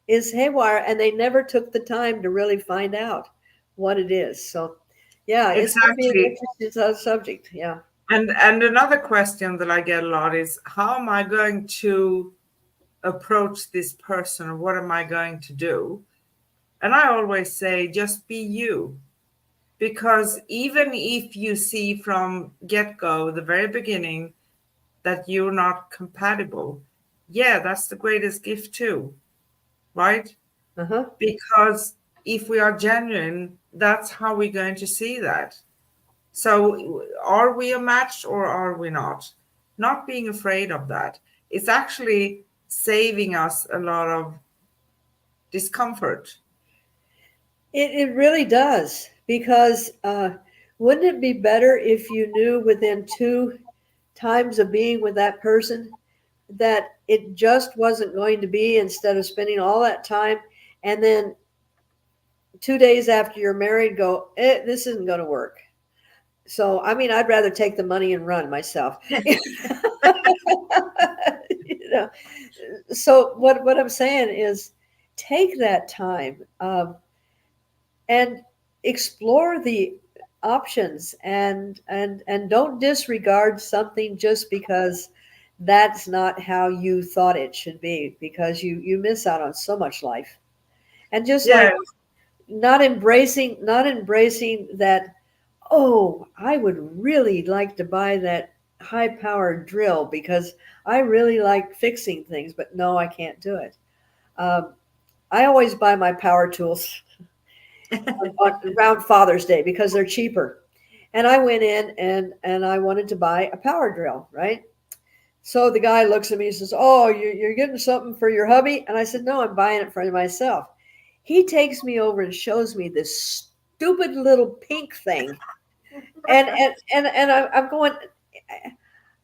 is haywire, and they never took the time to really find out what it is. So, yeah, it's going to be an Exactly. interesting subject. Yeah. And another question that I get a lot is, how am I going to approach this person? What am I going to do? And I always say, just be you. Because even if you see from get go, the very beginning, that you're not compatible, yeah, that's the greatest gift too, right? Uh huh. Because if we are genuine, that's how we're going to see that. So, are we a match or are we not? Not being afraid of that. It's actually saving us a lot of discomfort. It really does because wouldn't it be better if you knew within two times of being with that person that it just wasn't going to be instead of spending all that time and then 2 days after you're married go, this isn't going to work. So, I mean, I'd rather take the money and run myself. you know, so what I'm saying is take that time and explore the options and don't disregard something just because that's not how you thought it should be because you miss out on so much life. And just Yeah, like not embracing that, oh, I would really like to buy that high powered drill because I really like fixing things, but no, I can't do it. um, I always buy my power tools around Father's Day because they're cheaper. And I went in and I wanted to buy a power drill, right? So the guy looks at me and says, "Oh, you're getting something for your hubby?" And I said, "No, I'm buying it for myself." He takes me over and shows me this stupid little pink thing, and I'm going,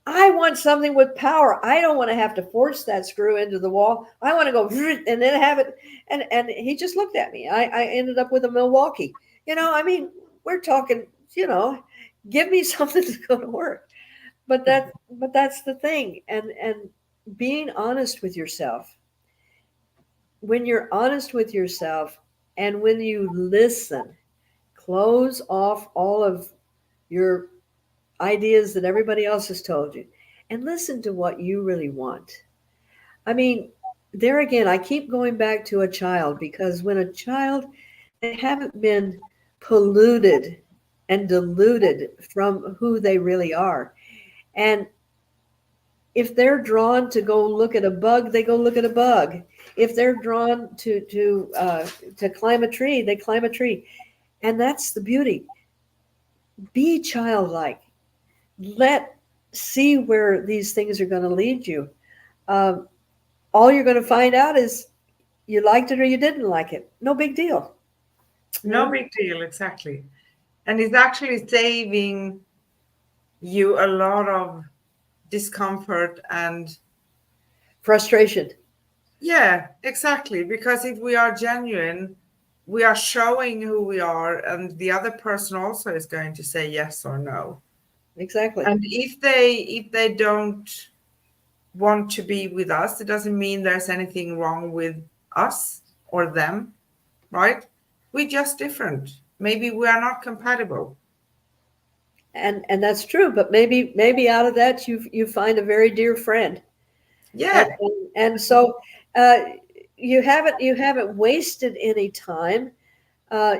I want something with power. I don't want to have to force that screw into the wall. I want to go and then have it. And he just looked at me. I ended up with a Milwaukee. I mean, we're talking. Give me something that's going to work. But that's the thing. And being honest with yourself. When you're honest with yourself, and when you listen, close off all of your ideas that everybody else has told you and listen to what you really want. I mean, there again, I keep going back to a child because when a child, they haven't been polluted and diluted from who they really are. And if they're drawn to go look at a bug, they go look at a bug. If they're drawn to climb a tree, they climb a tree. And that's the beauty. Be childlike. Let see where these things are going to lead you. Um, all you're going to find out is you liked it or you didn't like it. No big deal. You no know, big deal, exactly. And it's actually saving you a lot of discomfort and frustration. yeah, exactly. Because if we are genuine, we are showing who we are, and the other person also is going to say yes or no. Exactly. And if they don't want to be with us, it doesn't mean there's anything wrong with us or them, right? We're just different. Maybe we are not compatible. And that's true. But maybe out of that you find a very dear friend. And Yeah. and so uh, you haven't wasted any time.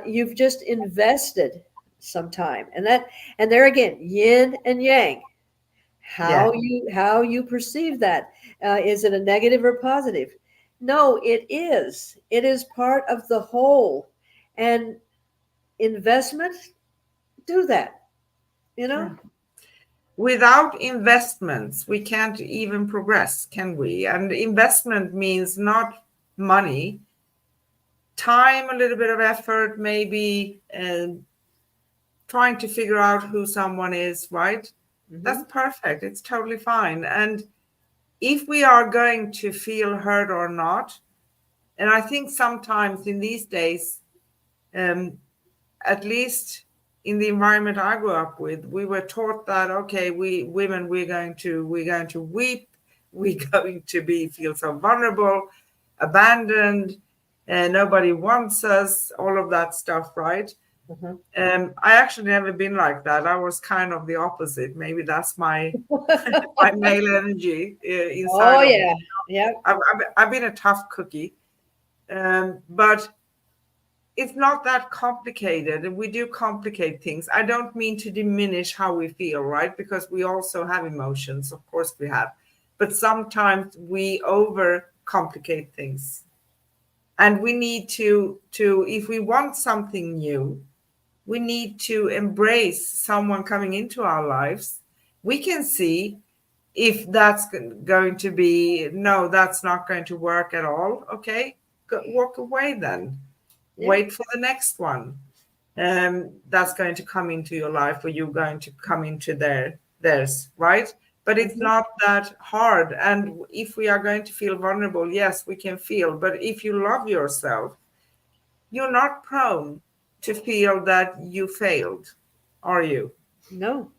You've just invested some time. And there again, yin and yang. Yeah. How you perceive that. Is it a negative or positive? No, it is part of the whole. And investment, do that you know Yeah. Without investments, we can't even progress, can we? And investment means not money, time, a little bit of effort, maybe, and trying to figure out who someone is, right? hmm That's perfect. It's totally fine. And if we are going to feel heard or not. And I think sometimes in these days, um, at least in the environment I grew up with, we were taught that, okay, we women, we're going to weep, we're going to be feel so vulnerable, abandoned, and nobody wants us, all of that stuff, right? Mhm. I actually never been like that. I was kind of the opposite. Maybe that's my my male energy Oh inside of me. yeah, yeah. I've been a tough cookie, but it's not that complicated, and we do complicate things. I don't mean to diminish how we feel, right? Because we also have emotions, of course we have, but sometimes we over complicate things, and we need to if we want something new, we need to embrace someone coming into our lives. We can see if that's going to be, no, that's not going to work at all. Okay, walk away then. Yeah. Wait for the next one. That's going to come into your life, or you're going to come into theirs, right? But it's Mhm. not that hard. And if we are going to feel vulnerable, yes, we can feel. But if you love yourself, you're not prone to feel that you failed, are you? No,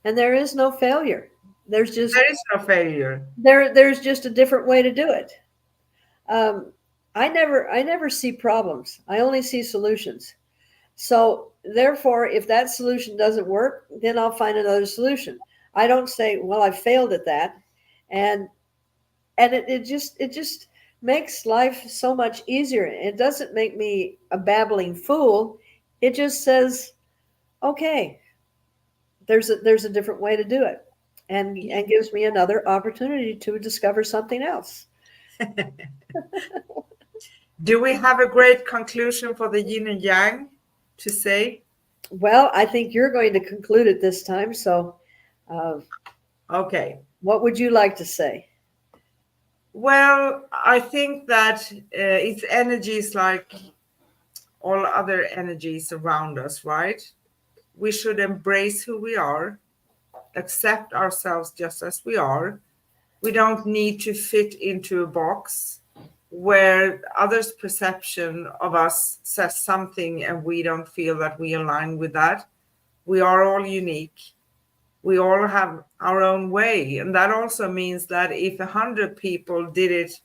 and there is no failure. There's just There is no failure. there's just a different way to do it. Um, I never see problems. I only see solutions. So therefore, if that solution doesn't work, then I'll find another solution. I don't say, well, I failed at that, and it just makes life so much easier. It doesn't make me a babbling fool. It just says, okay, there's a different way to do it, and gives me another opportunity to discover something else. Do we have a great conclusion for the yin and yang to say? Well, I think you're going to conclude it this time. So, uh, Okay. what would you like to say? Well, I think that it's energies like all other energies around us, right? We should embrace who we are, accept ourselves just as we are. We don't need to fit into a box where others' perception of us says something and we don't feel that we align with that. We are all unique. We all have our own way. And that also means that if 100 people did it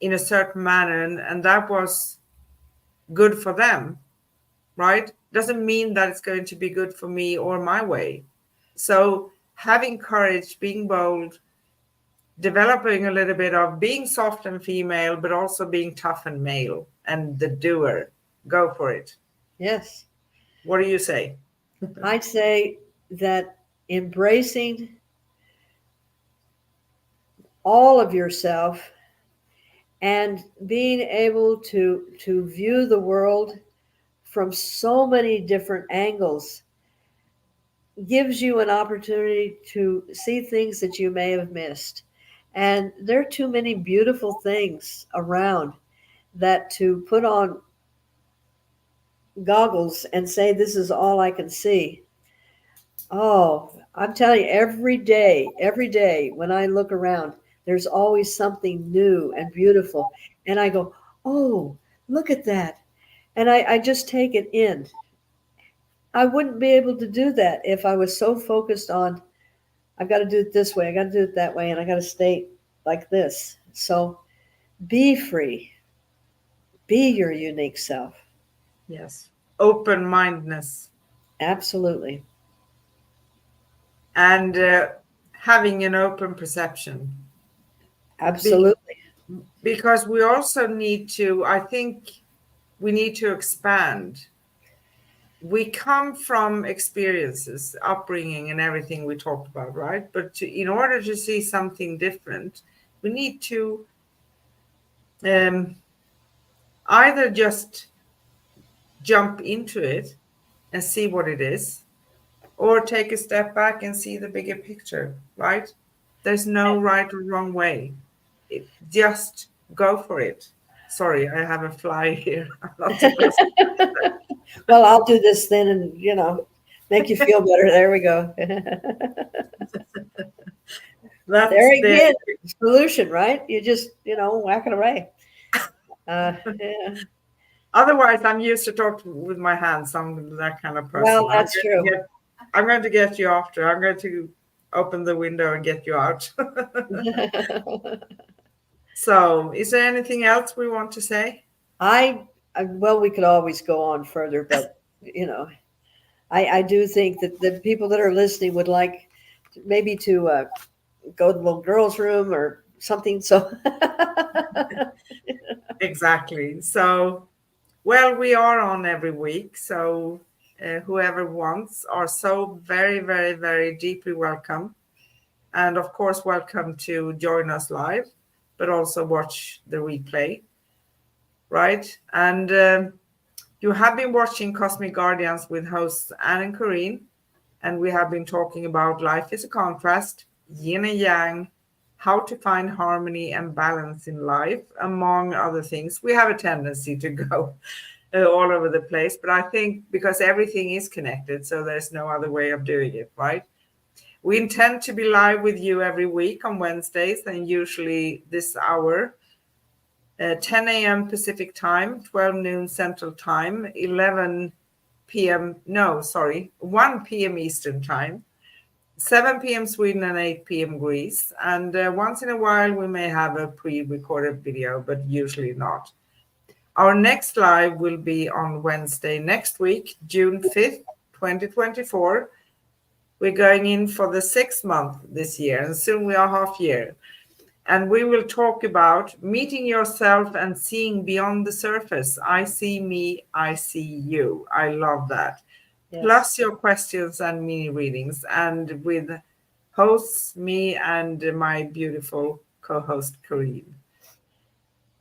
in a certain manner and that was good for them, right? Doesn't mean that it's going to be good for me or my way. So having courage, being bold, developing a little bit of being soft and female, but also being tough and male and the doer. Go for it. Yes, What do you say? I'd say that embracing all of yourself and being able to view the world from so many different angles gives you an opportunity to see things that you may have missed. And there are too many beautiful things around that to put on goggles and say, this is all I can see. Oh, I'm telling you, every day when I look around, there's always something new and beautiful. And I go, oh, look at that. And I just take it in. I wouldn't be able to do that if I was so focused on, I've got to do it this way, I got to do it that way, and I got to stay like this. So be free, be your unique self. Yes. Open mindedness Absolutely. and having an open perception. Be- Absolutely. because we also need to, I think we need to expand. We come from experiences, upbringing, and everything we talked about, right? But in order to see something different, we need to um, either just jump into it and see what it is, or take a step back and see the bigger picture, right? There's no right or wrong way. Just go for it. Sorry, I have a fly here. I'm not supposed Well, I'll do this then and, make you feel better. There we go. That's There the again. solution, right? You just, whack it away. Yeah. Otherwise, I'm used to talk with my hands. I'm that kind of person. Well, that's true. I'm going to get you after. I'm going to open the window and get you out. So, is there anything else we want to say? well, we could always go on further, but I do think that the people that are listening would like maybe to go to the little girls' room or something. So, Exactly. So, well, we are on every week. So, whoever wants are so very, very, very deeply welcome. And of course, welcome to join us live, but also watch the replay, right? And you have been watching Cosmic Guardians with hosts Anne and Care'n, and we have been talking about life is a contrast, yin and yang, how to find harmony and balance in life, among other things. We have a tendency to go all over the place, but I think because everything is connected, so there's no other way of doing it, right? We intend to be live with you every week on Wednesdays, and usually this hour, 10 a.m. Pacific time, 12 noon Central time, 11 p.m. No, sorry, 1 p.m. Eastern time, 7 p.m. Sweden, and 8 p.m. Greece. And once in a while, we may have a pre-recorded video, but usually not. Our next live will be on Wednesday next week, June 5th, 2024. We're going in for the 6th month this year, and soon we are half year. And we will talk about meeting yourself and seeing beyond the surface. I see me, I see you. I love that. yes. Plus your questions and mini readings, and with hosts, me and my beautiful co-host, Care'n.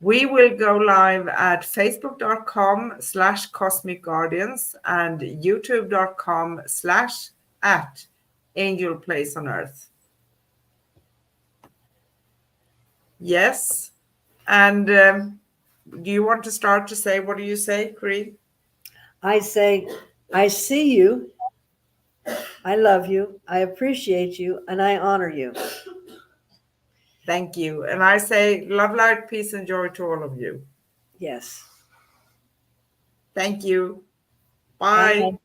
We will go live at facebook.com/Cosmic Guardians and youtube.com/@Angel Place on Earth. Yes. And do you want to start to say, what do you say, Care'n? I say, I see you, I love you, I appreciate you, and I honor you. Thank you. And I say love, light, peace, and joy to all of you. Yes. Thank you. Bye. Bye.